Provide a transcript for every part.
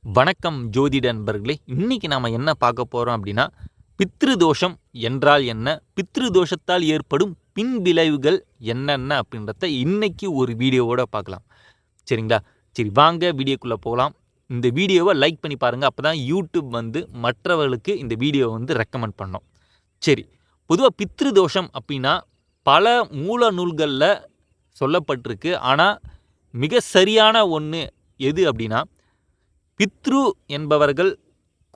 வணக்கம் ஜோதிட நண்பர்களே. இன்னைக்கு நாம என்ன பார்க்க போறோம் அப்படின்னா, பித்ருதோஷம் என்றால் என்ன, பித்ருதோஷத்தால் ஏற்படும் பின் விளைவுகள் என்னென்ன அப்படின்றத இன்னைக்கு ஒரு வீடியோவோட பார்க்கலாம். சரிங்களா? சரி, வாங்க வீடியோக்குள்ள போகலாம். இந்த வீடியோவை லைக் பண்ணி பாருங்க. அப்பதான் யூடியூப் மற்றவர்களுக்கு இந்த வீடியோவை ரெக்கமெண்ட் பண்ணும். சரி, பொதுவாக பித்ருதோஷம் அப்படின்னா பல மூல நூல்களில் சொல்லப்பட்டிருக்கு. ஆனால் மிக சரியான ஒன்று எது அப்படின்னா, பித்ரு என்பவர்கள்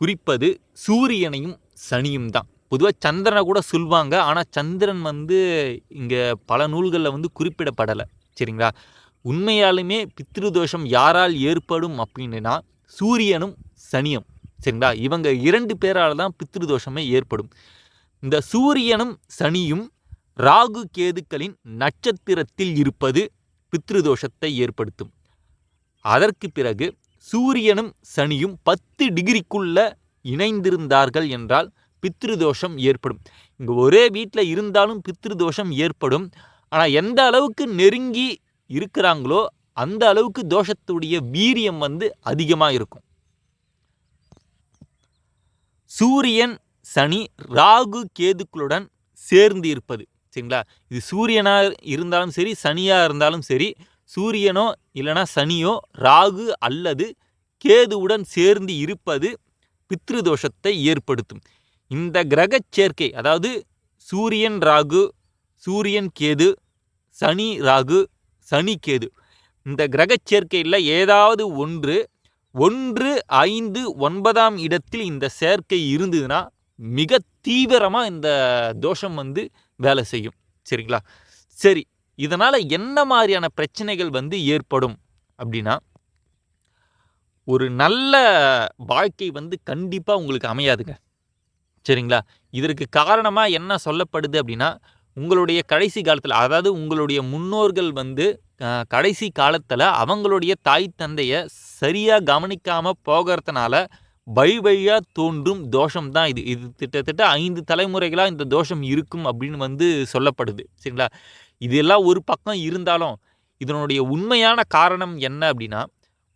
குறிப்பது சூரியனையும் சனியும் தான். பொதுவாக சந்திரனை கூட சொல்லுவாங்க. ஆனால் சந்திரன் இங்கே பல நூல்களில் குறிப்பிடப்படலை. சரிங்களா? உண்மையாலுமே பித்ருதோஷம் யாரால் ஏற்படும் அப்படின்னா சூரியனும் சனியும். சரிங்களா? இவங்க 2 பேரால் தான் பித்ருதோஷமே ஏற்படும். இந்த சூரியனும் சனியும் ராகு கேதுக்களின் நட்சத்திரத்தில் இருப்பது பித்ருதோஷத்தை ஏற்படுத்தும். அதற்கு பிறகு சூரியனும் சனியும் 10 டிகிரிக்குள்ள இணைந்திருந்தார்கள் என்றால் பித்ருதோஷம் ஏற்படும். இங்கே ஒரே வீட்டில் இருந்தாலும் பித்ருதோஷம் ஏற்படும். ஆனால் எந்த அளவுக்கு நெருங்கி இருக்கிறாங்களோ அந்த அளவுக்கு தோஷத்துடைய வீரியம் அதிகமாக இருக்கும். சூரியன் சனி ராகு கேதுக்களுடன் சேர்ந்து இருப்பது. சரிங்களா? இது சூரியனாக இருந்தாலும் சரி, சனியாக இருந்தாலும் சரி, சூரியனோ இல்லைனா சனியோ ராகு அல்லது கேதுவுடன் சேர்ந்து இருப்பது பித்ருதோஷத்தை ஏற்படுத்தும். இந்த கிரக சேர்க்கை, அதாவது சூரியன் ராகு, சூரியன் கேது, சனி ராகு, சனி கேது, இந்த கிரக சேர்க்கையில் ஏதாவது ஒன்று 5, 9ஆம் இடத்தில் இந்த சேர்க்கை இருந்ததுன்னா மிக தீவிரமாக இந்த தோஷம் வேலை செய்யும். சரிங்களா? சரி, இதனால் என்ன மாதிரியான பிரச்சனைகள் ஏற்படும் அப்படின்னா, ஒரு நல்ல வாழ்க்கை கண்டிப்பாக உங்களுக்கு அமையாதுங்க. சரிங்களா? இதற்கு காரணமாக என்ன சொல்லப்படுது அப்படின்னா, உங்களுடைய கடைசி காலத்தில், அதாவது உங்களுடைய முன்னோர்கள் கடைசி காலத்தில் அவங்களுடைய தாய் தந்தையை சரியாக கவனிக்காமல் போகிறதுனால வழியாக தோன்றும் தோஷம் தான் இது. இது கிட்டத்தட்ட 5 தலைமுறைகளாக இந்த தோஷம் இருக்கும் அப்படின்னு சொல்லப்படுது. சரிங்களா? இதெல்லாம் ஒரு பக்கம் இருந்தாலும் இதனுடைய உண்மையான காரணம் என்ன அப்படின்னா,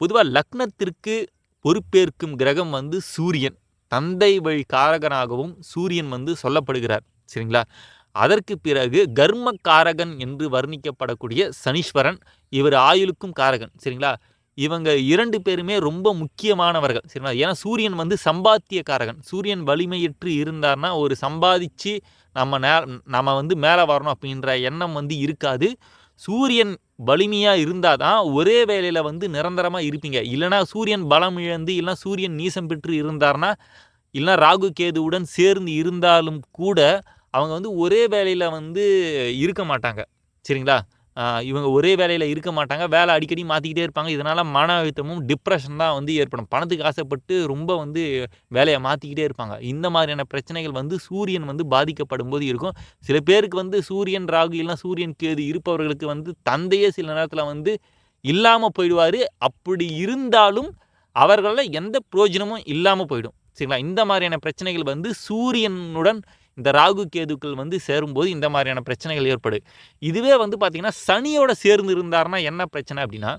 பொதுவாக லக்னத்திற்கு பொறுப்பேற்கும் கிரகம் சூரியன். தந்தை வழி காரகனாகவும் சூரியன் சொல்லப்படுகிறார். சரிங்களா? அதற்கு பிறகு கர்ம காரகன் என்று வர்ணிக்கப்படக்கூடிய சனீஸ்வரன், இவர் ஆயுளுக்கும் காரகன். சரிங்களா? இவங்க 2 பேருமே ரொம்ப முக்கியமானவர்கள். சரிங்களா? ஏன்னா சூரியன் சம்பாத்திய காரகன். சூரியன் வலிமையற்று இருந்தார்னா ஒரு சம்பாதிச்சு நம்ம மேலே வரணும் அப்படின்ற எண்ணம் இருக்காது. சூரியன் வலிமையாக இருந்தால் தான் ஒரே வேலையில் நிரந்தரமாக இருப்பீங்க. இல்லைனா சூரியன் பலம் இழந்து, இல்லைனா சூரியன் நீசம் பெற்று இருந்தார்னா, இல்லைனா ராகு கேதுவுடன் சேர்ந்து இருந்தாலும் கூட அவங்க ஒரே வேலையில் இருக்க மாட்டாங்க. சரிங்களா? இவங்க ஒரே வேலையில் இருக்க மாட்டாங்க. வேலை அடிக்கடி மாற்றிக்கிட்டே இருப்பாங்க. இதனால் மன அழுத்தமும் டிப்ரெஷன் தான் ஏற்படும். பணத்துக்கு ஆசைப்பட்டு ரொம்ப வேலையை மாற்றிக்கிட்டே இருப்பாங்க. இந்த மாதிரியான பிரச்சனைகள் சூரியன் பாதிக்கப்படும் போது இருக்கும். சில பேருக்கு சூரியன் ராகு இல்லைனா சூரியன் கேது இருப்பவர்களுக்கு தந்தையே சில நேரத்தில் இல்லாமல் போயிடுவார். அப்படி இருந்தாலும் அவர்களால் எந்த பிரயோஜனமும் இல்லாமல் போயிடும். சரிங்களா? இந்த மாதிரியான பிரச்சனைகள் சூரியனுடன் இந்த ராகு கேதுக்கள் சேரும்போது இந்த மாதிரியான பிரச்சனைகள் ஏற்படும். இதுவே பார்த்தீங்கன்னா சனியோட சேர்ந்து இருந்தார்னா என்ன பிரச்சனை அப்படின்னா,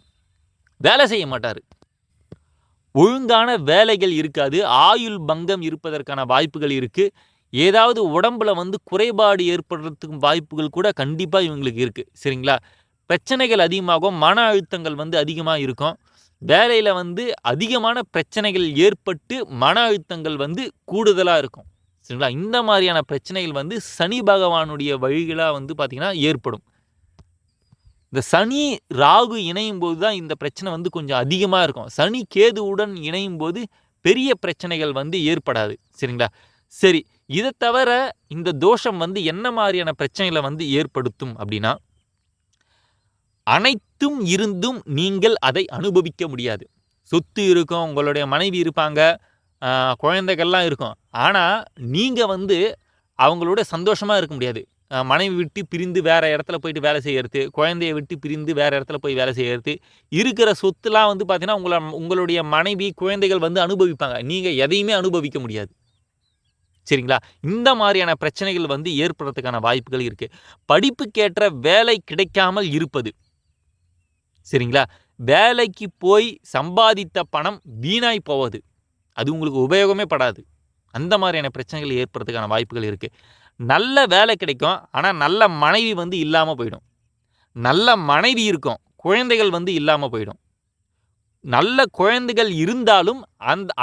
வேலை செய்ய மாட்டார். ஒழுங்கான வேலைகள் இருக்காது. ஆயுள் பங்கம் இருப்பதற்கான வாய்ப்புகள் இருக்குது. ஏதாவது உடம்புல குறைபாடு ஏற்படுறதுக்கு வாய்ப்புகள் கூட கண்டிப்பாக இவங்களுக்கு இருக்குது. சரிங்களா? பிரச்சனைகள் அதிகமாகும். மன அழுத்தங்கள் அதிகமாக இருக்கும். வேலையில் அதிகமான பிரச்சனைகள் ஏற்பட்டு மன அழுத்தங்கள் கூடுதலாக இருக்கும். சரிங்களா? இந்த மாதிரியான பிரச்சனைகள் சனி பகவானுடைய வழிகளாக பார்த்தீங்கன்னா ஏற்படும். இந்த சனி ராகு இணையும் போது தான் இந்த பிரச்சனை கொஞ்சம் அதிகமாக இருக்கும். சனி கேதுவுடன் இணையும் போது பெரிய பிரச்சனைகள் ஏற்படாது. சரிங்களா? சரி, இதை தவிர இந்த தோஷம் என்ன மாதிரியான பிரச்சனைகளை ஏற்படுத்தும் அப்படின்னா, அனைத்தும் இருந்தும் நீங்கள் அதை அனுபவிக்க முடியாது. சொத்து இருக்கும், உங்களுடைய மனைவி இருப்பாங்க, குழந்தைகள்லாம் இருக்கும். ஆனால் நீங்கள் அவங்களோட சந்தோஷமாக இருக்க முடியாது. மனைவி விட்டு பிரிந்து வேறு இடத்துல போயிட்டு வேலை செய்கிறது, குழந்தைய விட்டு பிரிந்து வேறு இடத்துல போய் வேலை செய்கிறது, இருக்கிற சொத்துலாம் பார்த்தீங்கன்னா உங்களுடைய மனைவி குழந்தைகள் அனுபவிப்பாங்க. நீங்கள் எதையுமே அனுபவிக்க முடியாது. சரிங்களா? இந்த மாதிரியான பிரச்சனைகள் ஏற்படுறதுக்கான வாய்ப்புகள் இருக்குது. படிப்புக்கேற்ற வேலை கிடைக்காமல் இருப்பது. சரிங்களா? வேலைக்கு போய் சம்பாதித்த பணம் வீணாய் போவது, அது உங்களுக்கு உபயோகமே படாது. அந்த மாதிரியான பிரச்சனைகள் ஏற்படுறதுக்கான வாய்ப்புகள் இருக்குது. நல்ல வேலை கிடைக்கும், ஆனால் நல்ல மனைவி வந்து இல்லாமல் போயிடும். நல்ல மனைவி இருக்கும், குழந்தைகள் வந்து இல்லாமல் போயிடும். நல்ல குழந்தைகள் இருந்தாலும்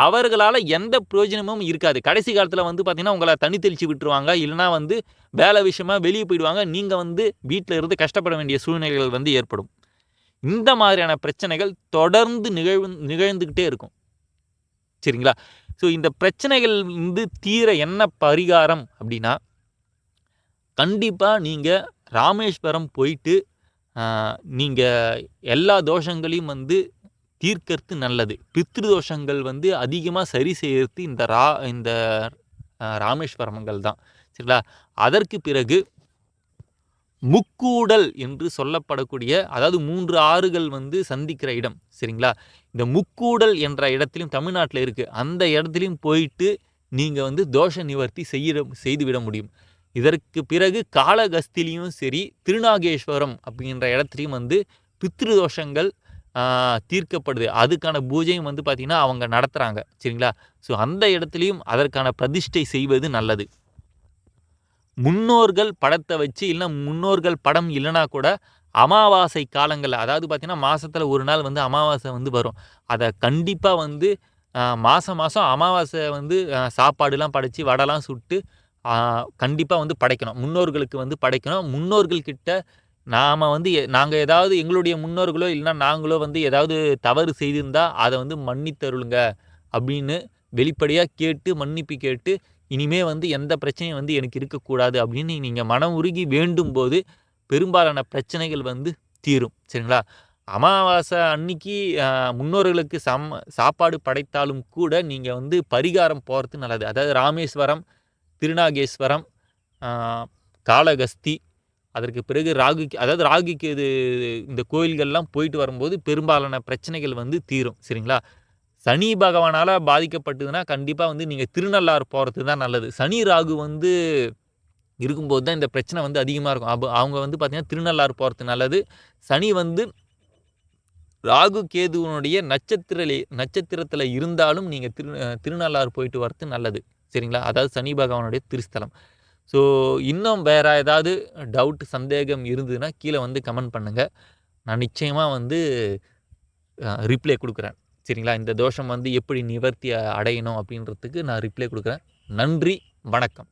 அவர்களால் எந்த பிரயோஜனமும் இருக்காது. கடைசி காலத்தில் வந்து பார்த்தீங்கன்னா உங்களை தண்ணி தெளித்து விட்டுருவாங்க, இல்லைனா வந்து வேலை விஷயமாக வெளியே போயிடுவாங்க. நீங்கள் வந்து வீட்டில் இருந்து கஷ்டப்பட வேண்டிய சூழ்நிலைகள் வந்து ஏற்படும். இந்த மாதிரியான பிரச்சனைகள் தொடர்ந்து நிகழ்ந்துக்கிட்டே இருக்கும். சரிங்களா? ஸோ இந்த பிரச்சனைகள் வந்து தீர என்ன பரிகாரம் அப்படின்னா, கண்டிப்பாக நீங்கள் ராமேஸ்வரம் போயிட்டு நீங்கள் எல்லா தோஷங்களையும் வந்து தீர்க்கறது நல்லது. பித்ரு தோஷங்கள் வந்து அதிகமாக சரி செய்யறது இந்த ராமேஸ்வரங்கள் தான். சரிங்களா? அதற்கு பிறகு முக்கூடல் என்று சொல்லப்படக்கூடிய, அதாவது 3 ஆறுகள் வந்து சந்திக்கிற இடம். சரிங்களா? இந்த முக்கூடல் என்ற இடத்திலும் தமிழ்நாட்டில் இருக்குது. அந்த இடத்துலையும் போயிட்டு நீங்கள் வந்து தோஷ நிவர்த்தி செய்துவிட முடியும். இதற்கு பிறகு காளகஸ்திலையும் சரி, திருநாகேஸ்வரம் அப்படின்ற இடத்துலையும் வந்து பித்ரு தோஷங்கள் தீர்க்கப்படுது. அதுக்கான பூஜையும் வந்து பார்த்திங்கன்னா அவங்க நடத்துகிறாங்க. சரிங்களா? ஸோ அந்த இடத்துலையும் அதற்கான பிரதிஷ்டை செய்வது நல்லது. முன்னோர்கள் படத்தை வச்சு, இல்லை முன்னோர்கள் படம் இல்லைனா கூட அமாவாசை காலங்களில், அதாவது பார்த்திங்கன்னா மாதத்தில் ஒரு நாள் வந்து அமாவாசை வந்து வரும். அதை கண்டிப்பாக வந்து மாதம் அமாவாசை வந்து சாப்பாடுலாம் படைச்சி வடைலாம் சுட்டு கண்டிப்பாக வந்து படைக்கணும். முன்னோர்களுக்கு வந்து படைக்கணும். முன்னோர்கள்கிட்ட நாம் வந்து நாங்கள் ஏதாவது எங்களுடைய முன்னோர்களோ இல்லைனா நாங்களோ வந்து ஏதாவது தவறு செய்திருந்தால் அதை வந்து மன்னித்தருளுங்க அப்படின்னு வெளிப்படையாக கேட்டு மன்னிப்பு கேட்டு, இனிமே வந்து எந்த பிரச்சனையும் வந்து எனக்கு இருக்கக்கூடாது அப்படின்னு நீங்கள் மனம் உருகி வேண்டும் போது பெரும்பாலான பிரச்சனைகள் வந்து தீரும். சரிங்களா? அமாவாசை அன்னைக்கு முன்னோர்களுக்கு சாப்பாடு படைத்தாலும் கூட நீங்கள் வந்து பரிகாரம் போகிறது நல்லது. அதாவது ராமேஸ்வரம், திருநாகேஸ்வரம், காளகஸ்தி, அதற்கு பிறகு ராகுக்கு இது இந்த கோயில்கள்லாம் போயிட்டு வரும்போது பெரும்பாலான பிரச்சனைகள் வந்து தீரும். சரிங்களா? சனி பகவானால் பாதிக்கப்பட்டதுன்னா கண்டிப்பாக வந்து நீங்கள் திருநள்ளாறு போகிறது தான் நல்லது. சனி ராகு வந்து இருக்கும்போது தான் இந்த பிரச்சனை வந்து அதிகமாக இருக்கும். அவங்க வந்து பார்த்திங்கன்னா திருநள்ளாறு போகிறது நல்லது. சனி வந்து ராகு கேதுவனுடைய நட்சத்திரத்தில் இருந்தாலும் நீங்கள் திருநள்ளாறு போயிட்டு வரது நல்லது. சரிங்களா? அதாவது சனி பகவானுடைய திருஸ்தலம். ஸோ இன்னும் வேறு ஏதாவது டவுட் சந்தேகம் இருந்ததுன்னா கீழே வந்து கமெண்ட் பண்ணுங்கள். நான் நிச்சயமாக வந்து ரிப்ளை கொடுக்குறேன். சரிங்களா? இந்த தோஷம் வந்து எப்படி நிவர்த்தி அடையணும் அப்படின்றதுக்கு நான் ரிப்ளை கொடுக்குறேன். நன்றி, வணக்கம்.